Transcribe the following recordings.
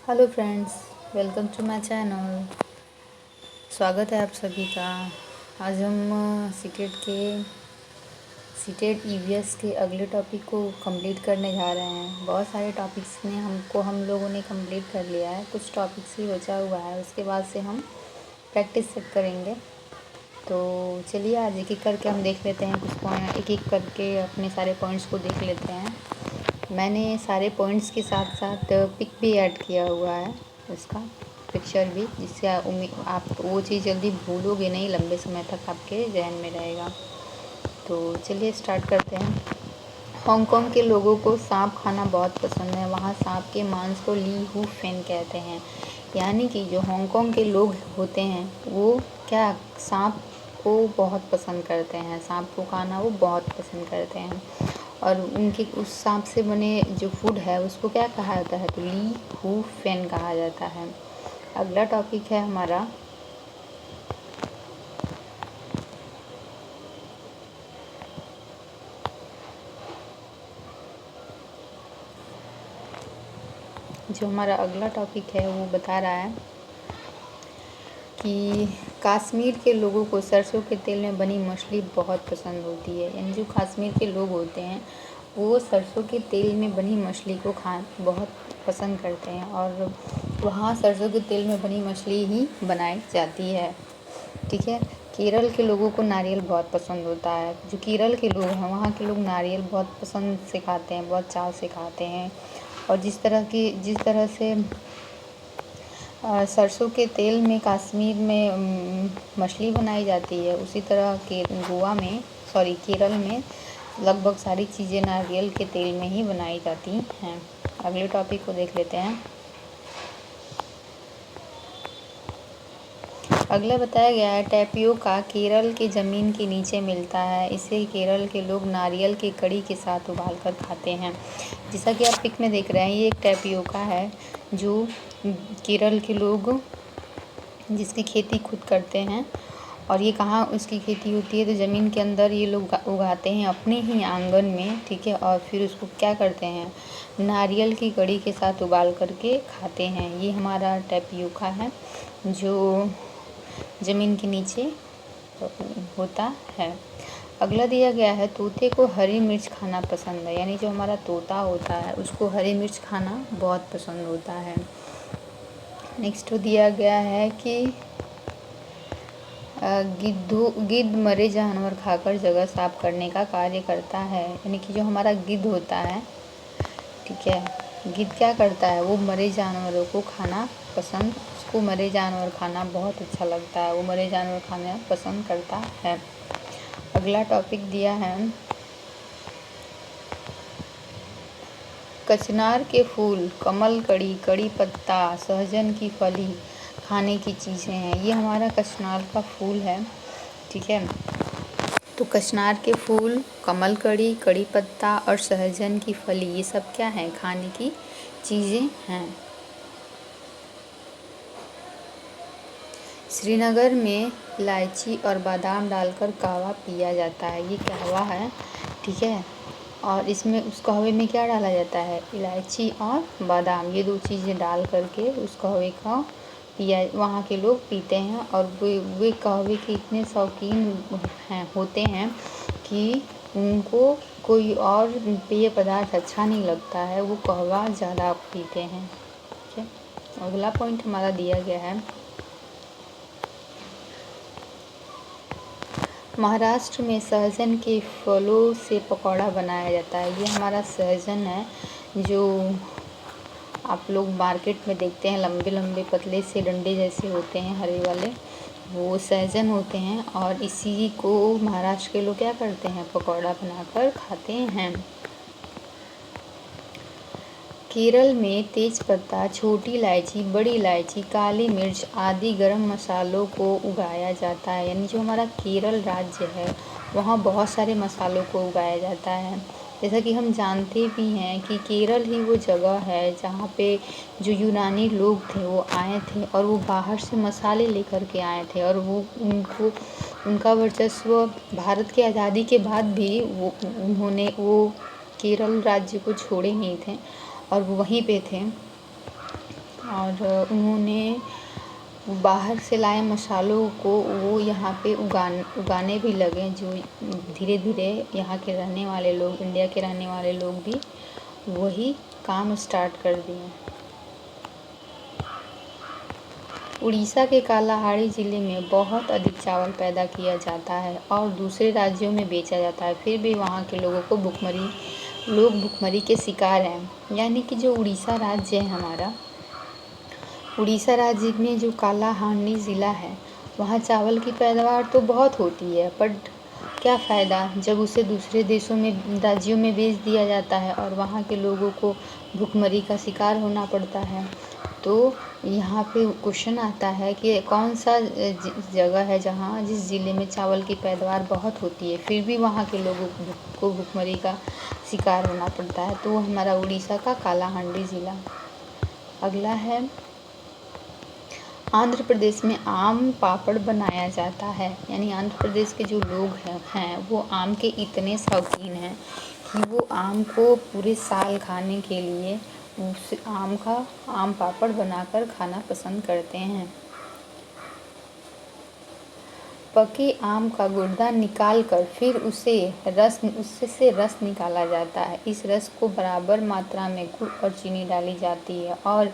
Hello friends, welcome to my channel. स्वागत है आप सभी का। आज हम सीटेट ईवीएस के अगले टॉपिक को कंप्लीट करने जा रहे हैं। बहुत सारे टॉपिक्स में हम लोगों ने कंप्लीट कर लिया है, कुछ टॉपिक्स ही बचा हुआ है। उसके बाद से हम प्रैक्टिस सेट करेंगे। तो चलिए आज एक एक करके हम देख लेते हैं, कुछ पॉइंट एक एक करके अपने सारे पॉइंट्स को देख लेते हैं। मैंने सारे पॉइंट्स के साथ साथ पिक भी ऐड किया हुआ है, उसका पिक्चर भी, जिससे आप वो चीज़ जल्दी भूलोगे नहीं, लंबे समय तक आपके जहन में रहेगा। तो चलिए स्टार्ट करते हैं। हांगकांग के लोगों को सांप खाना बहुत पसंद है। वहाँ सांप के मांस को ली हू फेन कहते हैं। यानी कि जो हांगकांग के लोग होते हैं वो क्या सांप को बहुत पसंद करते हैं, सांप को खाना वो बहुत पसंद करते हैं। और उनके उस सांप से बने जो फूड है उसको क्या कहा जाता है, तो ली हू फेन कहा जाता है। अगला टॉपिक है हमारा अगला टॉपिक है वो बता रहा है कि कश्मीर के लोगों को सरसों के तेल में बनी मछली बहुत पसंद होती है। यानी जो कश्मीर के लोग होते हैं वो सरसों के तेल में बनी मछली को बहुत पसंद करते हैं, और वहाँ सरसों के तेल में बनी मछली ही बनाई जाती है। ठीक है। केरल के लोगों को नारियल बहुत पसंद होता है। जो केरल के लोग हैं वहाँ के लोग नारियल बहुत पसंद से खाते हैं, बहुत चाव से खाते हैं। और जिस तरह से सरसों के तेल में कश्मीर में मछली बनाई जाती है, उसी तरह के केरल में लगभग सारी चीज़ें नारियल के तेल में ही बनाई जाती हैं। अगले टॉपिक को देख लेते हैं। अगला बताया गया है टैपियोका केरल के ज़मीन के नीचे मिलता है। इसे केरल के लोग नारियल की कड़ी के साथ उबाल कर खाते हैं। जैसा कि आप पिक में देख रहे हैं, ये एक टैपियोका है जो केरल के लोग जिसकी खेती खुद करते हैं। और ये कहाँ उसकी खेती होती है, तो ज़मीन के अंदर ये लोग उगाते हैं अपने ही आंगन में। ठीक है। और फिर उसको क्या करते हैं, नारियल की कड़ी के साथ उबाल करके खाते हैं। ये हमारा टैपियोका है जो ज़मीन के नीचे होता है। अगला दिया गया है तोते को हरी मिर्च खाना पसंद है। यानी जो हमारा तोता होता है उसको हरी मिर्च खाना बहुत पसंद होता है। नेक्स्ट दिया गया है कि गिद्ध मरे जानवर खाकर जगह साफ करने का कार्य करता है। यानी कि जो हमारा गिद्ध होता है, ठीक है, गिद्ध क्या करता है, वो मरे जानवरों को खाना पसंद, उसको मरे जानवर खाना बहुत अच्छा लगता है, वो मरे जानवर खाना पसंद करता है। अगला टॉपिक दिया है कचनार के फूल, कमल कड़ी, कड़ी पत्ता, सहजन की फली खाने की चीज़ें हैं। ये हमारा कचनार का फूल है। ठीक है। तो कचनार के फूल, कमल कड़ी, कड़ी पत्ता और सहजन की फली, ये सब क्या हैं, खाने की चीज़ें हैं। श्रीनगर में इलायची और बादाम डालकर कहवा पिया जाता है। ये कहवा है। ठीक है। और इसमें उस कहवे में क्या डाला जाता है, इलायची और बादाम, ये दो चीज़ें डाल करके उस कहवे का वहाँ के लोग पीते हैं। और वे कहवे के इतने शौकीन होते हैं कि उनको कोई और पेय पदार्थ अच्छा नहीं लगता है, वो कहवा ज़्यादा पीते हैं। ठीक है। अगला पॉइंट हमारा दिया गया है महाराष्ट्र में सहजन के फलों से पकौड़ा बनाया जाता है। ये हमारा सहजन है जो आप लोग मार्केट में देखते हैं, लंबे लंबे पतले से डंडे जैसे होते हैं, हरे वाले, वो सहजन होते हैं। और इसी को महाराष्ट्र के लोग क्या करते हैं, पकौड़ा बनाकर खाते हैं। केरल में तेजपत्ता, छोटी इलायची, बड़ी इलायची, काली मिर्च आदि गरम मसालों को उगाया जाता है। यानी जो हमारा केरल राज्य है वहाँ बहुत सारे मसालों को उगाया जाता है। जैसा कि हम जानते भी हैं कि केरल ही वो जगह है जहाँ पे जो यूनानी लोग थे वो आए थे, और वो बाहर से मसाले लेकर के आए थे, और वो उनका वर्चस्व भारत की आज़ादी के बाद भी उन्होंने केरल राज्य को छोड़े नहीं थे और वो वहीं पे थे। और उन्होंने बाहर से लाए मसालों को वो यहाँ पे उगाने भी लगे, जो धीरे धीरे यहाँ के रहने वाले लोग, इंडिया के रहने वाले लोग भी वही काम स्टार्ट कर दिए। उड़ीसा के कालाहांडी ज़िले में बहुत अधिक चावल पैदा किया जाता है और दूसरे राज्यों में बेचा जाता है, फिर भी वहाँ के लोगों को भुखमरी के शिकार हैं। यानी कि जो उड़ीसा राज्य है हमारा, उड़ीसा राज्य में जो कालाहांडी ज़िला है, वहाँ चावल की पैदावार तो बहुत होती है, बट क्या फ़ायदा जब उसे दूसरे देशों में, राज्यों में बेच दिया जाता है और वहाँ के लोगों को भुखमरी का शिकार होना पड़ता है। तो यहाँ पे क्वेश्चन आता है कि कौन सा जगह है जहाँ, जिस ज़िले में चावल की पैदावार बहुत होती है, फिर भी वहाँ के लोगों को भुखमरी का शिकार होना पड़ता है। तो वो हमारा उड़ीसा का कालाहांडी ज़िला। अगला है, आंध्र प्रदेश में आम पापड़ बनाया जाता है। यानी आंध्र प्रदेश के जो लोग हैं वो आम के इतने शौकीन हैं कि वो आम को पूरे साल खाने के लिए उस आम पापड़ बनाकर खाना पसंद करते हैं। पके आम का गुर्दा निकाल कर फिर उससे रस निकाला जाता है। इस रस को बराबर मात्रा में गुड़ और चीनी डाली जाती है और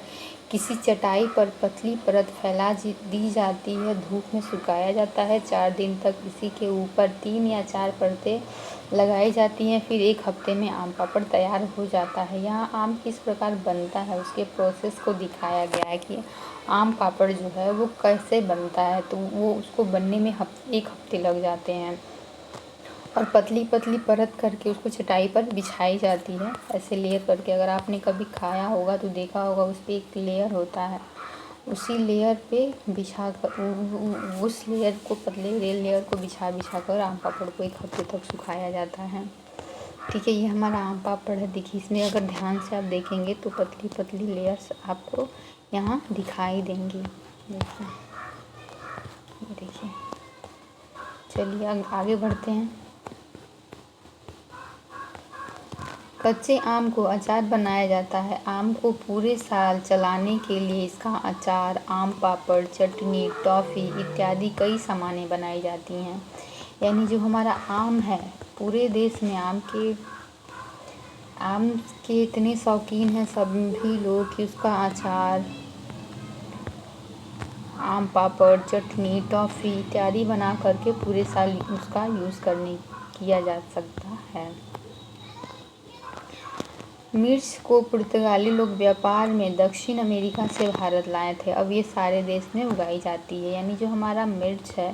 किसी चटाई पर पतली परत फैला दी जाती है। धूप में सुखाया जाता है 4 दिन तक। इसी के ऊपर 3 या 4 परतें लगाई जाती हैं। फिर 1 हफ्ते में आम पापड़ तैयार हो जाता है। यहाँ आम किस प्रकार बनता है उसके प्रोसेस को दिखाया गया है कि आम पापड़ जो है वो कैसे बनता है। तो वो उसको बनने में 1 हफ्ते लग जाते हैं और पतली पतली परत करके उसको चटाई पर बिछाई जाती है, ऐसे लेयर करके। अगर आपने कभी खाया होगा तो देखा होगा, उस पर एक लेयर होता है, उसी लेयर पे बिछा कर, उस लेयर को, पतले लेयर को बिछा कर आम पापड़ को 1 हफ्ते तक सुखाया जाता है। ठीक है, ये हमारा आम पापड़ है। देखिए, इसमें अगर ध्यान से आप देखेंगे तो पतली पतली लेयर्स आपको यहाँ दिखाई देंगी। देखिए, चलिए आगे बढ़ते हैं। कच्चे आम को अचार बनाया जाता है। आम को पूरे साल चलाने के लिए इसका अचार, आम पापड़, चटनी, टॉफ़ी इत्यादि कई सामानें बनाई जाती हैं। यानी जो हमारा आम है, पूरे देश में आम के इतने शौकीन हैं सभी लोग कि उसका अचार, आम पापड़, चटनी, टॉफ़ी इत्यादि बना करके पूरे साल उसका यूज़ किया जा सकता है। मिर्च को पुर्तगाली लोग व्यापार में दक्षिण अमेरिका से भारत लाए थे। अब ये सारे देश में उगाई जाती है। यानी जो हमारा मिर्च है,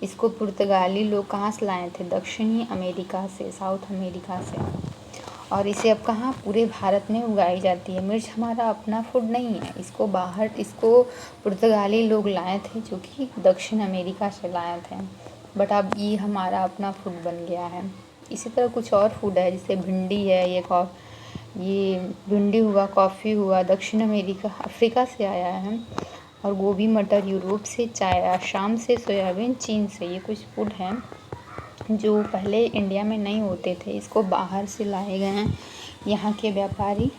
इसको पुर्तगाली लोग कहाँ से लाए थे? दक्षिणी अमेरिका से, साउथ अमेरिका से। और इसे अब कहाँ, पूरे भारत में उगाई जाती है। मिर्च हमारा अपना फूड नहीं है, इसको पुर्तगाली लोग लाए थे, जो कि दक्षिण अमेरिका से लाए थे। बट अब ये हमारा अपना फूड बन गया है। इसी तरह कुछ और फूड है, जैसे भिंडी है, ये भिंडी हुआ, कॉफ़ी हुआ, दक्षिण अफ्रीका से आया है। और गोभी मटर यूरोप से, चाय आसाम से, सोयाबीन चीन से। ये कुछ फूड हैं जो पहले इंडिया में नहीं होते थे, इसको बाहर से लाए गए हैं यहाँ के व्यापारी।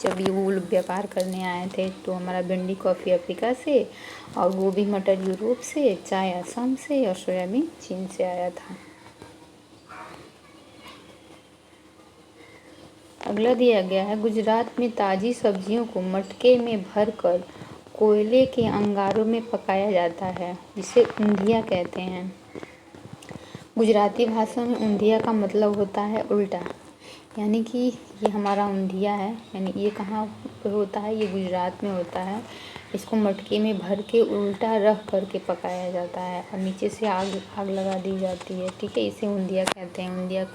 जब ये वो व्यापार करने आए थे तो हमारा भिंडी कॉफ़ी अफ्रीका से, और गोभी मटर यूरोप से, चाय आसाम से, और सोयाबीन चीन से आया था। अगला दिया गया है, गुजरात में ताज़ी सब्जियों को मटके में भरकर कोयले के अंगारों में पकाया जाता है, जिसे ऊंधिया कहते हैं। गुजराती भाषा में ऊंधिया का मतलब होता है उल्टा। यानी कि ये हमारा ऊंधिया है, यानी ये कहाँ पर होता है? ये गुजरात में होता है। इसको मटके में भर के उल्टा रख करके पकाया जाता है और नीचे से आग लगा दी जाती है। ठीक है, इसे ऊंधिया कहते हैं।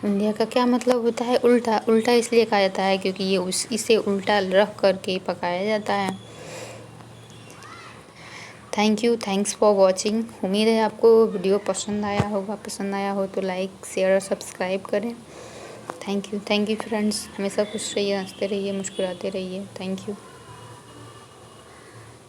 ऊंधिया का क्या मतलब होता है? उल्टा। उल्टा इसलिए कहा जाता है क्योंकि इसे उल्टा रख करके पकाया जाता है। Thanks for watching. उम्मीद है आपको वीडियो पसंद आया होगा। पसंद आया हो तो लाइक, शेयर और सब्सक्राइब करें। Thank you friends. हमेशा खुश रहिए, हंसते रहिए, मुस्कुराते रहिए। Thank you.